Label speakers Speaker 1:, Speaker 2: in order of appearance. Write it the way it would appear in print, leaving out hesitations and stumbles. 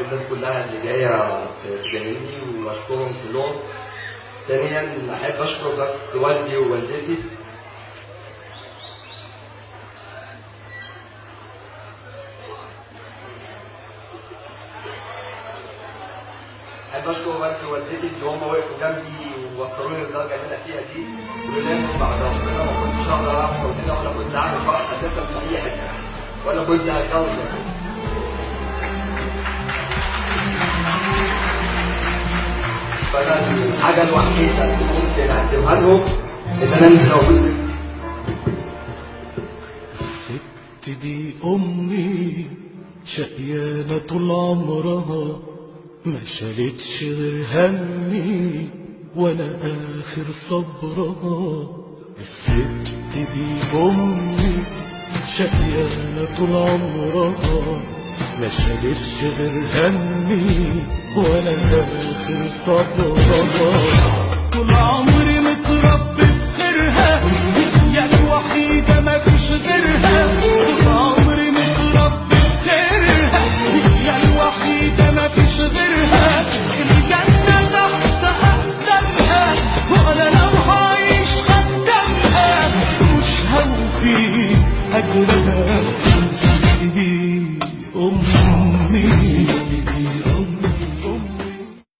Speaker 1: الناس كلها اللي جايه تجنني واشكرهم كلهم. ثانيا احب اشكر بس والدي ووالدتي. احب اشكر والدي ووالدتي اللي هم وقفوا جنبي ووصلوني للدرجه اللي انا فيها دي، ولولاهم بعد ربنا ما كنتش هقدر اوصل كده، ولا كنت اعمل فرح اساسا في اي حته، ولا كنت هتجوز اساسا. فانا الحاجه الوحيده اللي ممكن اقدمها لهم ان انا انزل ابوسك.
Speaker 2: الست دي امي شقيانه طول عمرها، ما شالتش غير همي وانا اخر صبرها. الست دي امي شقيانه طول عمرها، ما شالتش غير همي وانا اخر صبرها.